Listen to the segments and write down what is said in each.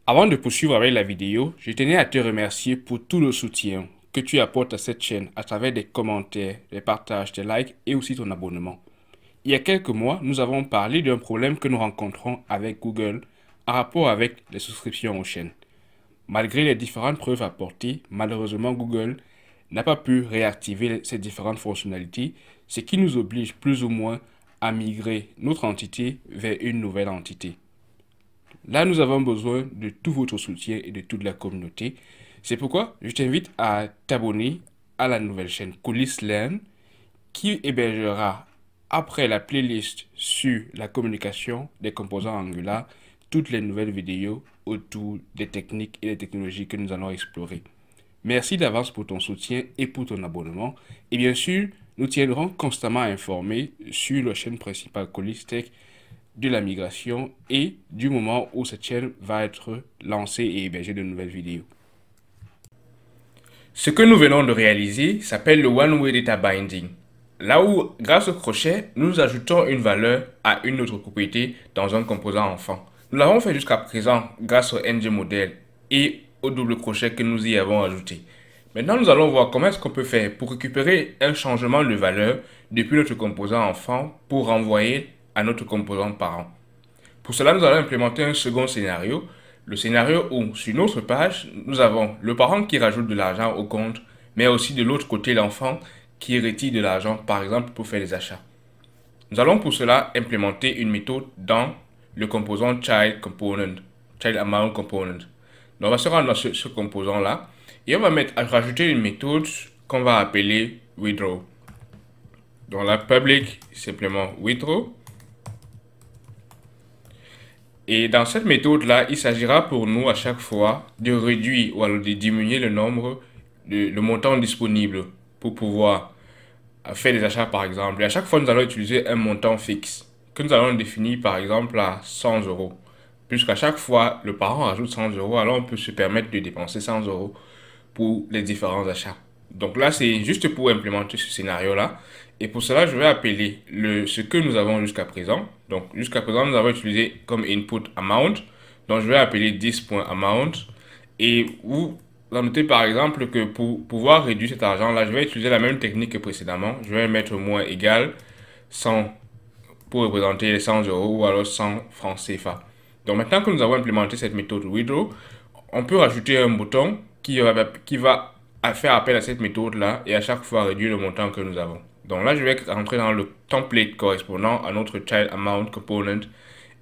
Avant de poursuivre avec la vidéo, je tenais à te remercier pour tout le soutien que tu apportes à cette chaîne à travers des commentaires, des partages, des likes et aussi ton abonnement. Il y a quelques mois, nous avons parlé d'un problème que nous rencontrons avec Google en rapport avec les souscriptions aux chaînes. Malgré les différentes preuves apportées, malheureusement Google n'a pas pu réactiver ces différentes fonctionnalités, ce qui nous oblige plus ou moins à migrer notre entité vers une nouvelle entité. Là, nous avons besoin de tout votre soutien et de toute la communauté. C'est pourquoi je t'invite à t'abonner à la nouvelle chaîne Coulisses Learn qui hébergera, après la playlist sur la communication des composants Angular, toutes les nouvelles vidéos autour des techniques et des technologies que nous allons explorer. Merci d'avance pour ton soutien et pour ton abonnement. Et bien sûr, nous tiendrons constamment informés sur la chaîne principale Coulisses Tech de la migration et du moment où cette chaîne va être lancée et héberger de nouvelles vidéos. Ce que nous venons de réaliser s'appelle le One-Way Data Binding. Là où, grâce au crochet, nous ajoutons une valeur à une autre propriété dans un composant enfant. Nous l'avons fait jusqu'à présent grâce au ng-model et au double crochet que nous y avons ajouté. Maintenant, nous allons voir comment est-ce qu'on peut faire pour récupérer un changement de valeur depuis notre composant enfant pour renvoyer à notre composant parent. Pour cela, nous allons implémenter un second scénario. Le scénario où, sur notre page, nous avons le parent qui rajoute de l'argent au compte, mais aussi de l'autre côté l'enfant qui retire de l'argent, par exemple, pour faire des achats. Nous allons pour cela implémenter une méthode dans le composant Child Component, Child Amount Component. Donc, on va se rendre dans ce composant-là et on va rajouter une méthode qu'on va appeler Withdraw. Dans la public, simplement Withdraw. Et dans cette méthode-là, il s'agira pour nous à chaque fois de réduire ou alors de diminuer le montant disponible pour pouvoir faire des achats par exemple. Et à chaque fois, nous allons utiliser un montant fixe que nous allons définir par exemple à 100 euros. Puisqu'à chaque fois, le parent rajoute 100 euros, alors on peut se permettre de dépenser 100 euros pour les différents achats. Donc là, c'est juste pour implémenter ce scénario-là. Et pour cela, je vais appeler ce que nous avons jusqu'à présent. Donc jusqu'à présent, nous avons utilisé comme input amount. Donc je vais appeler 10.amount. Et vous notez par exemple que pour pouvoir réduire cet argent-là, je vais utiliser la même technique que précédemment. Je vais mettre moins égal 100 pour représenter les 100 euros ou alors 100 francs CFA. Donc maintenant que nous avons implémenté cette méthode Withdraw, on peut rajouter un bouton qui va faire appel à cette méthode-là et à chaque fois réduire le montant que nous avons. Donc là, je vais rentrer dans le template correspondant à notre Child Amount Component.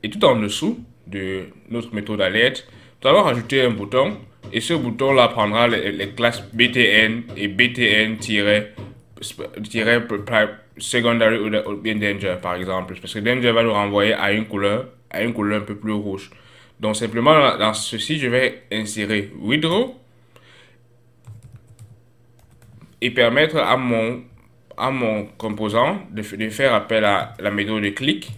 Et tout en dessous de notre méthode alert, nous allons rajouter un bouton. Et ce bouton-là prendra les classes BTN et BTN-secondary ou bien danger, par exemple. Parce que danger va nous renvoyer à une couleur un peu plus rouge. Donc simplement, dans ceci, je vais insérer Withdraw et permettre à mon composant de faire appel à la méthode de click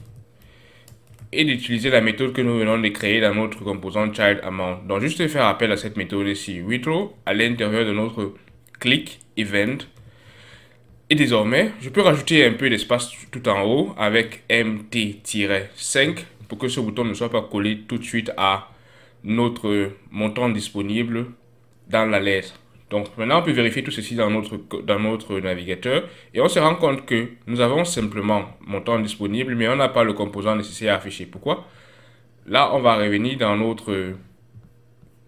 et d'utiliser la méthode que nous venons de créer dans notre composant child amount. Donc juste faire appel à cette méthode ici, withdraw, à l'intérieur de notre click event. Et désormais, je peux rajouter un peu d'espace tout en haut avec mt-5 pour que ce bouton ne soit pas collé tout de suite à notre montant disponible dans la lettre. Donc maintenant, on peut vérifier tout ceci dans notre navigateur et on se rend compte que nous avons simplement montant disponible, mais on n'a pas le composant nécessaire à afficher. Pourquoi? Là, on va revenir dans notre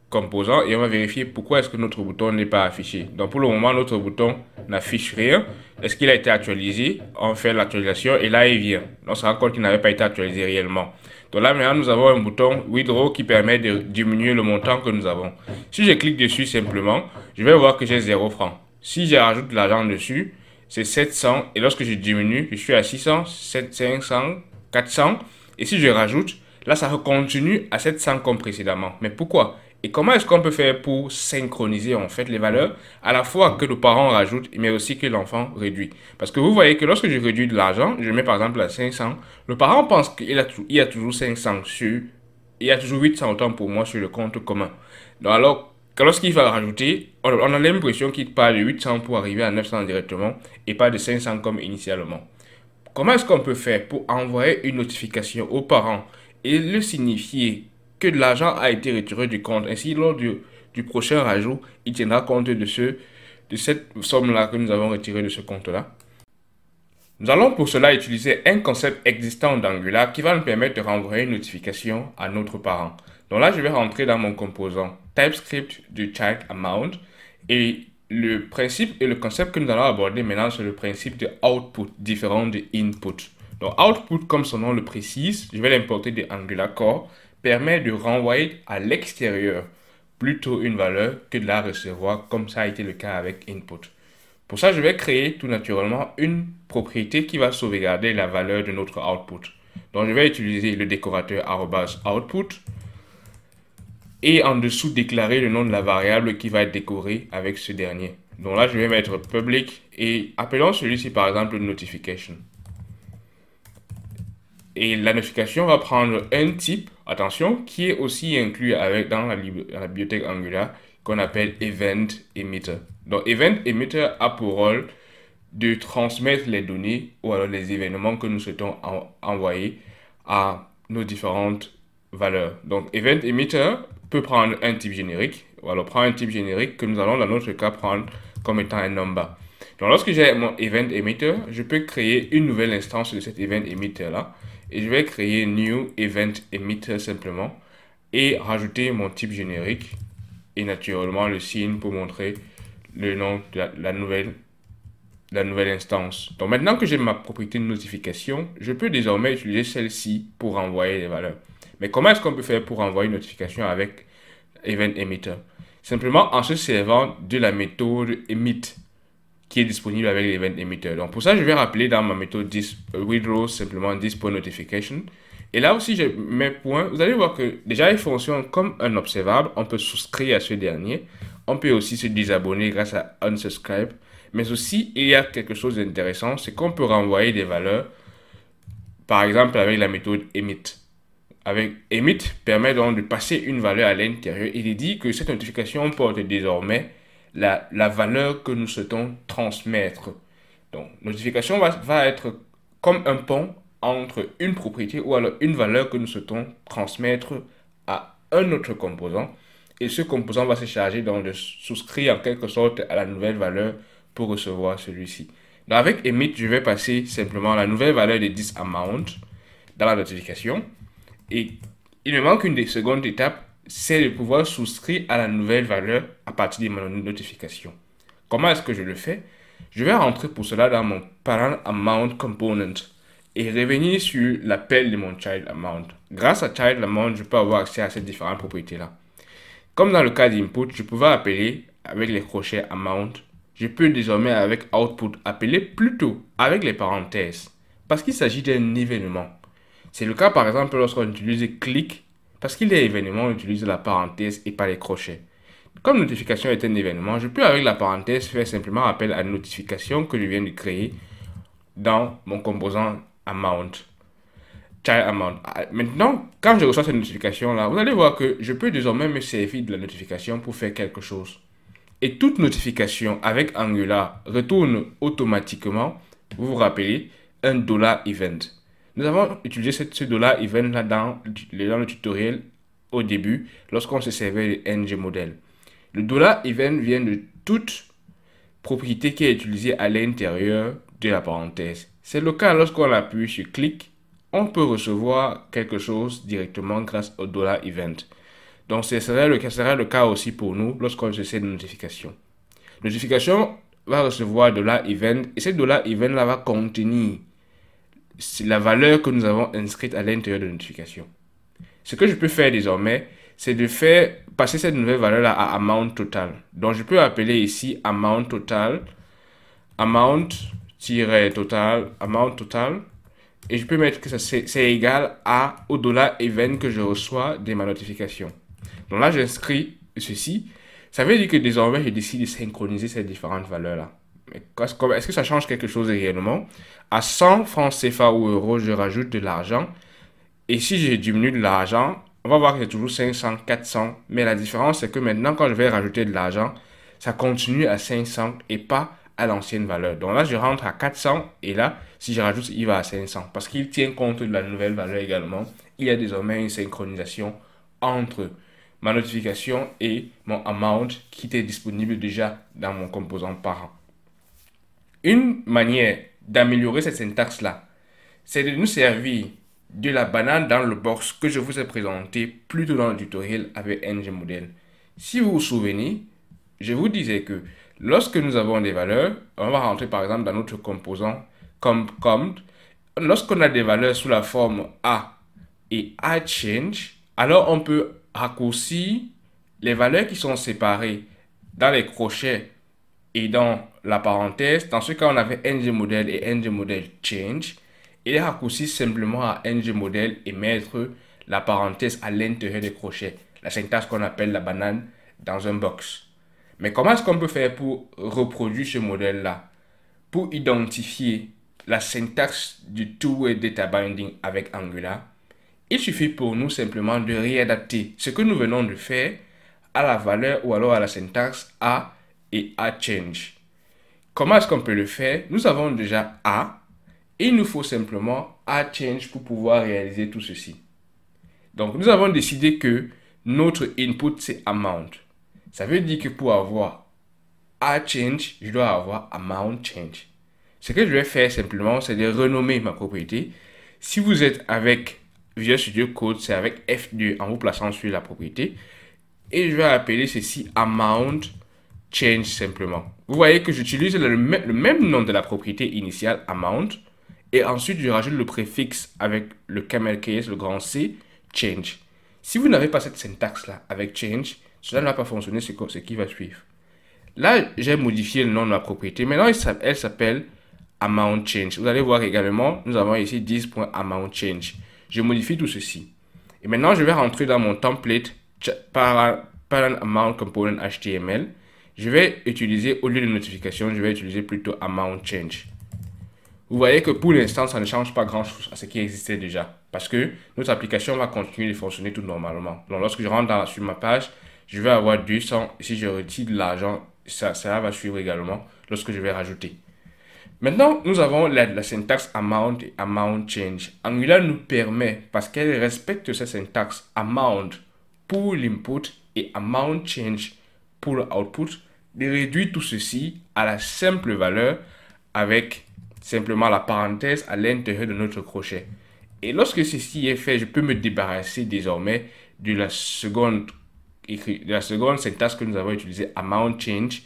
composant et on va vérifier pourquoi est-ce que notre bouton n'est pas affiché. Donc pour le moment, notre bouton n'affiche rien. Est-ce qu'il a été actualisé? On fait l'actualisation et là, il vient. On se rend compte qu'il n'avait pas été actualisé réellement. Donc là, maintenant, nous avons un bouton Withdraw qui permet de diminuer le montant que nous avons. Si je clique dessus simplement, je vais voir que j'ai 0 francs. Si je rajoute de l'argent dessus, c'est 700. Et lorsque je diminue, je suis à 600, 500, 400. Et si je rajoute, là, ça continue à 700 comme précédemment. Mais pourquoi? Et comment est-ce qu'on peut faire pour synchroniser en fait les valeurs à la fois que le parent rajoute mais aussi que l'enfant réduit? Parce que vous voyez que lorsque je réduis de l'argent, je mets par exemple à 500, le parent pense qu'il y a toujours 500 sur, il y a toujours 800 autant pour moi sur le compte commun. Donc alors, lorsqu'il va rajouter, on a l'impression qu'il part de 800 pour arriver à 900 directement et pas de 500 comme initialement. Comment est-ce qu'on peut faire pour envoyer une notification aux parents et le signifier que de l'argent a été retiré du compte. Ainsi, lors du prochain rajout, il tiendra compte de cette somme-là que nous avons retirée de ce compte-là. Nous allons pour cela utiliser un concept existant d'Angular qui va nous permettre de renvoyer une notification à notre parent. Donc là, je vais rentrer dans mon composant TypeScript du child amount et le principe et le concept que nous allons aborder maintenant, c'est le principe de output différent de input. Donc output, comme son nom le précise, je vais l'importer de Angular Core, permet de renvoyer à l'extérieur plutôt une valeur que de la recevoir comme ça a été le cas avec input. Pour ça, je vais créer tout naturellement une propriété qui va sauvegarder la valeur de notre output. Donc, je vais utiliser le décorateur @output et en dessous déclarer le nom de la variable qui va être décorée avec ce dernier. Donc là, je vais mettre public et appelons celui-ci par exemple notification. Et la notification va prendre un type, attention, qui est aussi inclus dans la bibliothèque Angular qu'on appelle event emitter. Donc event emitter a pour rôle de transmettre les données ou alors les événements que nous souhaitons envoyer à nos différentes valeurs. Donc event emitter peut prendre un type générique ou alors prendre un type générique que nous allons dans notre cas prendre comme étant un number. Donc lorsque j'ai mon event emitter, je peux créer une nouvelle instance de cet event emitter là et je vais créer new event emitter simplement et rajouter mon type générique et naturellement le signe pour montrer le nom de la nouvelle instance. Donc maintenant que j'ai ma propriété de notification, je peux désormais utiliser celle-ci pour envoyer les valeurs. Mais comment est-ce qu'on peut faire pour envoyer une notification avec event emitter? Simplement en se servant de la méthode emit qui est disponible avec l'event emitter. Donc pour ça, je vais rappeler dans ma méthode withdraw simplement this.notification. Et là aussi, j'ai mes points. Vous allez voir que déjà, il fonctionne comme un observable. On peut souscrire à ce dernier. On peut aussi se désabonner grâce à unsubscribe. Mais aussi, il y a quelque chose d'intéressant, c'est qu'on peut renvoyer des valeurs, par exemple avec la méthode emit. Avec emit permet donc de passer une valeur à l'intérieur. Il dit que cette notification porte désormais la valeur que nous souhaitons transmettre. Donc, notification va être comme un pont entre une propriété ou alors une valeur que nous souhaitons transmettre à un autre composant. Et ce composant va se charger donc de souscrire en quelque sorte à la nouvelle valeur pour recevoir celui-ci. Donc avec emit, je vais passer simplement la nouvelle valeur de this amount dans la notification. Et il me manque une des secondes étapes, c'est de pouvoir souscrire à la nouvelle valeur à partir de ma notification. Comment est-ce que je le fais? Je vais rentrer pour cela dans mon parent amount component et revenir sur l'appel de mon child amount. Grâce à child amount, je peux avoir accès à ces différentes propriétés-là. Comme dans le cas d'input, je pouvais appeler avec les crochets amount. Je peux désormais avec output appeler plutôt avec les parenthèses parce qu'il s'agit d'un événement. C'est le cas par exemple lorsqu'on utilise click parce qu'il est événement, on utilise la parenthèse et pas les crochets. Comme notification est un événement, je peux avec la parenthèse faire simplement appel à une notification que je viens de créer dans mon composant amount. Child amount. Maintenant, quand je reçois cette notification-là, vous allez voir que je peux désormais me servir de la notification pour faire quelque chose. Et toute notification avec Angular retourne automatiquement, vous vous rappelez, un $event. Nous avons utilisé ce $event-là dans le tutoriel au début, lorsqu'on se servait de ngModel. Le $event vient de toute propriété qui est utilisée à l'intérieur de la parenthèse. C'est le cas lorsqu'on appuie sur clic, on peut recevoir quelque chose directement grâce au $event. Donc, ce serait le cas aussi pour nous lorsqu'on essaie de notification. Notification va recevoir $event et ce $event là va contenir la valeur que nous avons inscrite à l'intérieur de la notification. Ce que je peux faire désormais, c'est de faire passer cette nouvelle valeur là à amount total. Donc, je peux appeler ici amount total, amount-total, et je peux mettre que c'est égal au $event que je reçois de ma notification. Donc là, j'inscris ceci. Ça veut dire que désormais, je décide de synchroniser ces différentes valeurs-là. Est-ce que ça change quelque chose réellement? À 100 francs CFA ou euros, je rajoute de l'argent. Et si je diminue de l'argent, on va voir que c'est toujours 500, 400. Mais la différence, c'est que maintenant, quand je vais rajouter de l'argent, ça continue à 500 et pas à l'ancienne valeur. Donc là, je rentre à 400 et là, si je rajoute, il va à 500 parce qu'il tient compte de la nouvelle valeur également. Il y a désormais une synchronisation entre ma notification et mon amount qui était disponible déjà dans mon composant parent. Une manière d'améliorer cette syntaxe-là, c'est de nous servir de la banane dans le box que je vous ai présenté plus tôt dans le tutoriel avec ngModel. Si vous vous souvenez, je vous disais que lorsque nous avons des valeurs, on va rentrer par exemple dans notre composant comme count. Lorsqu'on a des valeurs sous la forme A et aChange, alors on peut raccourcir les valeurs qui sont séparées dans les crochets et dans la parenthèse. Dans ce cas, on avait ngModel et ngModel change. Et les raccourcir simplement à ngModel et mettre la parenthèse à l'intérieur des crochets. La syntaxe qu'on appelle la banane dans un box. Mais comment est-ce qu'on peut faire pour reproduire ce modèle-là? Pour identifier la syntaxe du two-way data binding avec Angular, il suffit pour nous simplement de réadapter ce que nous venons de faire à la valeur ou alors à la syntaxe A et aChange. Comment est-ce qu'on peut le faire? Nous avons déjà A. Et il nous faut simplement aChange pour pouvoir réaliser tout ceci. Donc, nous avons décidé que notre input, c'est amount. Ça veut dire que pour avoir aChange, je dois avoir amountChange. Ce que je vais faire simplement, c'est de renommer ma propriété. Si vous êtes avec Visual Studio Code, c'est avec F2 en vous plaçant sur la propriété. Et je vais appeler ceci amountChange simplement. Vous voyez que j'utilise le même nom de la propriété initiale, amount. Et ensuite, je rajoute le préfixe avec le camel case, le grand C, change. Si vous n'avez pas cette syntaxe-là avec change, cela ne va pas fonctionner, ce qui va suivre. Là, j'ai modifié le nom de la propriété. Maintenant, elle s'appelle amountChange. Vous allez voir également, nous avons ici 10.amountChange. Je modifie tout ceci. Et maintenant, je vais rentrer dans mon template parent amount component HTML. Je vais utiliser, au lieu de notification, je vais utiliser plutôt amountChange. Vous voyez que pour l'instant, ça ne change pas grand-chose à ce qui existait déjà. Parce que notre application va continuer de fonctionner tout normalement. Donc, lorsque je rentre sur ma page, je vais avoir 200. Si je retire de l'argent, ça va suivre également lorsque je vais rajouter. Maintenant, nous avons la syntaxe amount et amountChange. Angular nous permet, parce qu'elle respecte cette syntaxe amount pour l'input et amountChange pour l'output, de réduire tout ceci à la simple valeur avec simplement la parenthèse à l'intérieur de notre crochet. Et lorsque ceci est fait, je peux me débarrasser désormais de la seconde syntaxe que nous avons utilisée, amountChange.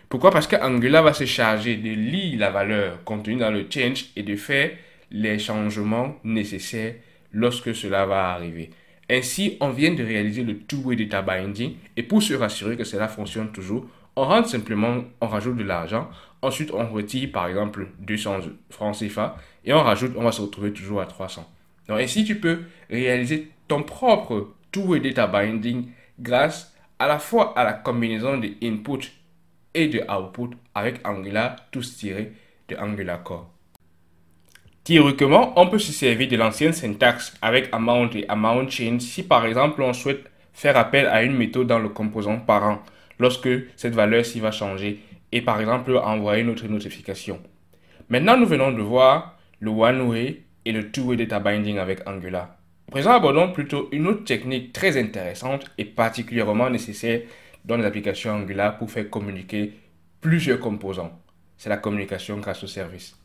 Pourquoi? Parce que Angular va se charger de lire la valeur contenue dans le change et de faire les changements nécessaires lorsque cela va arriver. Ainsi, on vient de réaliser le two-way data binding et pour se rassurer que cela fonctionne toujours, on rentre simplement, on rajoute de l'argent. Ensuite, on retire par exemple 200 francs CFA et on rajoute, on va se retrouver toujours à 300. Donc ainsi, tu peux réaliser ton propre two-way data binding grâce à la fois à la combinaison de input et de output avec Angular, tous tirés de Angular Core. Théoriquement, on peut se servir de l'ancienne syntaxe avec amount et amountChange si par exemple on souhaite faire appel à une méthode dans le composant parent lorsque cette valeur-ci va changer et par exemple envoyer notre notification. Maintenant, nous venons de voir le one-way et le two-way data binding avec Angular. À présent, abordons plutôt une autre technique très intéressante et particulièrement nécessaire dans les applications Angular pour faire communiquer plusieurs composants. C'est la communication grâce au service.